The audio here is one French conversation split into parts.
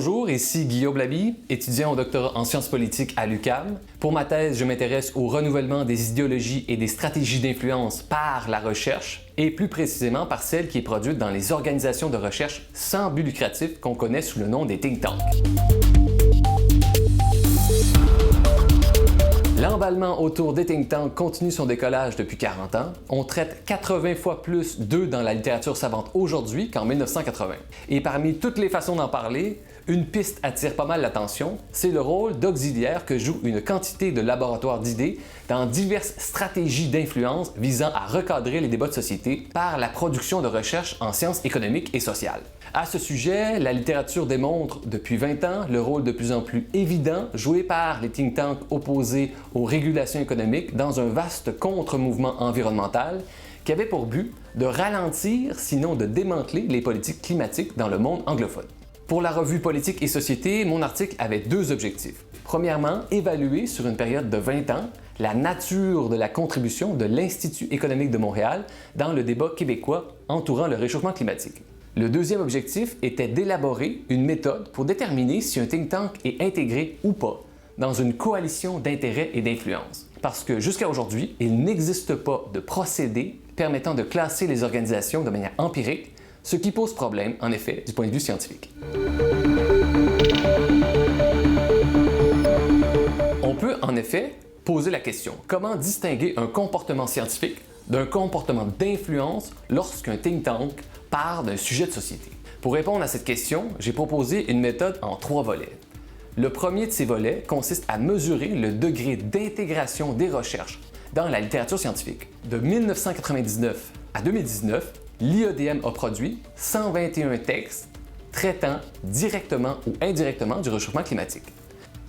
Bonjour, ici Guillaume Blaby, étudiant au doctorat en sciences politiques à l'UQAM. Pour ma thèse, je m'intéresse au renouvellement des idéologies et des stratégies d'influence par la recherche, et plus précisément par celle qui est produite dans les organisations de recherche sans but lucratif qu'on connaît sous le nom des think tanks. L'emballement autour des think tanks continue son décollage depuis 40 ans. On traite 80 fois plus d'eux dans la littérature savante aujourd'hui qu'en 1980. Et parmi toutes les façons d'en parler, une piste attire pas mal l'attention, c'est le rôle d'auxiliaire que joue une quantité de laboratoires d'idées dans diverses stratégies d'influence visant à recadrer les débats de société par la production de recherches en sciences économiques et sociales. À ce sujet, la littérature démontre depuis 20 ans le rôle de plus en plus évident joué par les think tanks opposés aux régulations économiques dans un vaste contre-mouvement environnemental qui avait pour but de ralentir, sinon de démanteler les politiques climatiques dans le monde anglophone. Pour la revue Politique et Société, mon article avait deux objectifs. Premièrement, évaluer sur une période de 20 ans la nature de la contribution de l'Institut économique de Montréal dans le débat québécois entourant le réchauffement climatique. Le deuxième objectif était d'élaborer une méthode pour déterminer si un think tank est intégré ou pas dans une coalition d'intérêts et d'influence. Parce que jusqu'à aujourd'hui, il n'existe pas de procédé permettant de classer les organisations de manière empirique, ce qui pose problème, en effet, du point de vue scientifique. On peut, en effet, poser la question, comment distinguer un comportement scientifique d'un comportement d'influence lorsqu'un think tank part d'un sujet de société? Pour répondre à cette question, j'ai proposé une méthode en 3 volets. Le premier de ces volets consiste à mesurer le degré d'intégration des recherches dans la littérature scientifique. De 1999 à 2019, l'IEDM a produit 121 textes traitant directement ou indirectement du réchauffement climatique.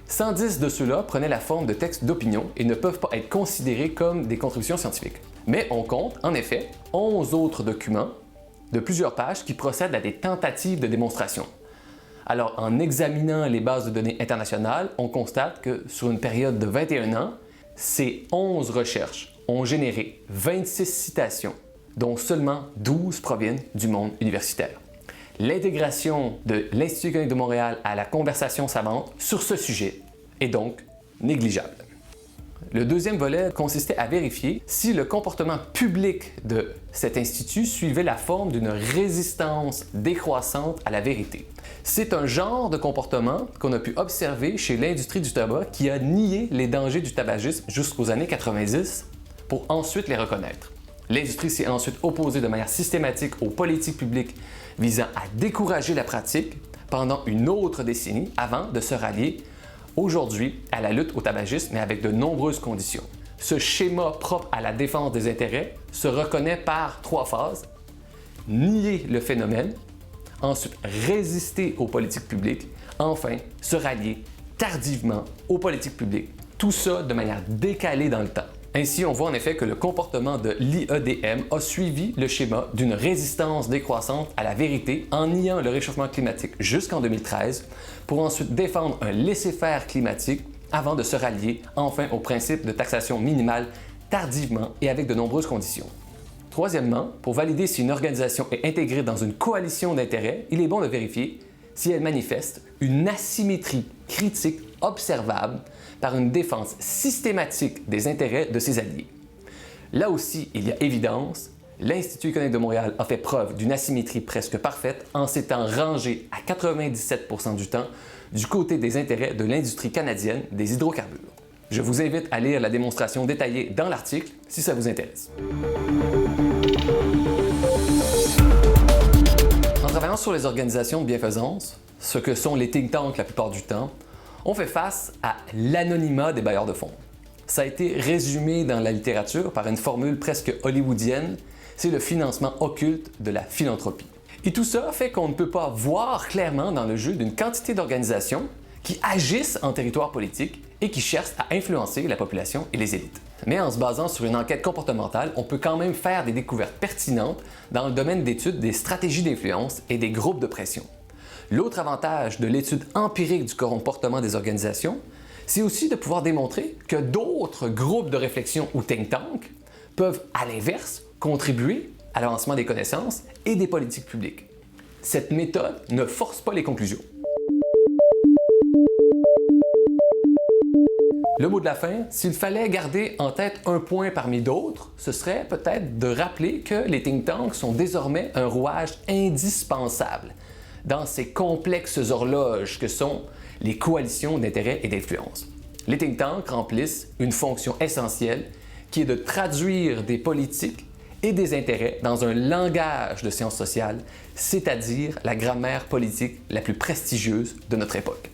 110 de ceux-là prenaient la forme de textes d'opinion et ne peuvent pas être considérés comme des contributions scientifiques. Mais on compte, en effet, 11 autres documents de plusieurs pages qui procèdent à des tentatives de démonstration. Alors, en examinant les bases de données internationales, on constate que sur une période de 21 ans, ces 11 recherches ont généré 26 citations, dont seulement 12 proviennent du monde universitaire. L'intégration de l'Institut économique de Montréal à la conversation savante sur ce sujet est donc négligeable. Le deuxième volet consistait à vérifier si le comportement public de cet institut suivait la forme d'une résistance décroissante à la vérité. C'est un genre de comportement qu'on a pu observer chez l'industrie du tabac qui a nié les dangers du tabagisme jusqu'aux années 90 pour ensuite les reconnaître. L'industrie s'est ensuite opposée de manière systématique aux politiques publiques visant à décourager la pratique pendant une autre décennie avant de se rallier aujourd'hui à la lutte au tabagisme, mais avec de nombreuses conditions. Ce schéma propre à la défense des intérêts se reconnaît par 3 phases. Nier le phénomène, ensuite résister aux politiques publiques, enfin se rallier tardivement aux politiques publiques. Tout ça de manière décalée dans le temps. Ainsi, on voit en effet que le comportement de l'IEDM a suivi le schéma d'une résistance décroissante à la vérité en niant le réchauffement climatique jusqu'en 2013 pour ensuite défendre un laisser-faire climatique avant de se rallier enfin au principe de taxation minimale tardivement et avec de nombreuses conditions. Troisièmement, pour valider si une organisation est intégrée dans une coalition d'intérêts, il est bon de vérifier si elle manifeste une asymétrie critique observable par une défense systématique des intérêts de ses alliés. Là aussi, il y a évidence, l'Institut économique de Montréal a fait preuve d'une asymétrie presque parfaite en s'étant rangé à 97% du temps du côté des intérêts de l'industrie canadienne des hydrocarbures. Je vous invite à lire la démonstration détaillée dans l'article si ça vous intéresse. En travaillant sur les organisations de bienfaisance, ce que sont les think tanks la plupart du temps, on fait face à l'anonymat des bailleurs de fonds. Ça a été résumé dans la littérature par une formule presque hollywoodienne, c'est le financement occulte de la philanthropie. Et tout ça fait qu'on ne peut pas voir clairement dans le jeu d'une quantité d'organisations qui agissent en territoire politique et qui cherchent à influencer la population et les élites. Mais en se basant sur une enquête comportementale, on peut quand même faire des découvertes pertinentes dans le domaine d'étude des stratégies d'influence et des groupes de pression. L'autre avantage de l'étude empirique du comportement des organisations, c'est aussi de pouvoir démontrer que d'autres groupes de réflexion ou think tanks peuvent, à l'inverse, contribuer à l'avancement des connaissances et des politiques publiques. Cette méthode ne force pas les conclusions. Le mot de la fin, s'il fallait garder en tête un point parmi d'autres, ce serait peut-être de rappeler que les think tanks sont désormais un rouage indispensable dans ces complexes horloges que sont les coalitions d'intérêts et d'influence. Les think tanks remplissent une fonction essentielle qui est de traduire des politiques et des intérêts dans un langage de sciences sociales, c'est-à-dire la grammaire politique la plus prestigieuse de notre époque.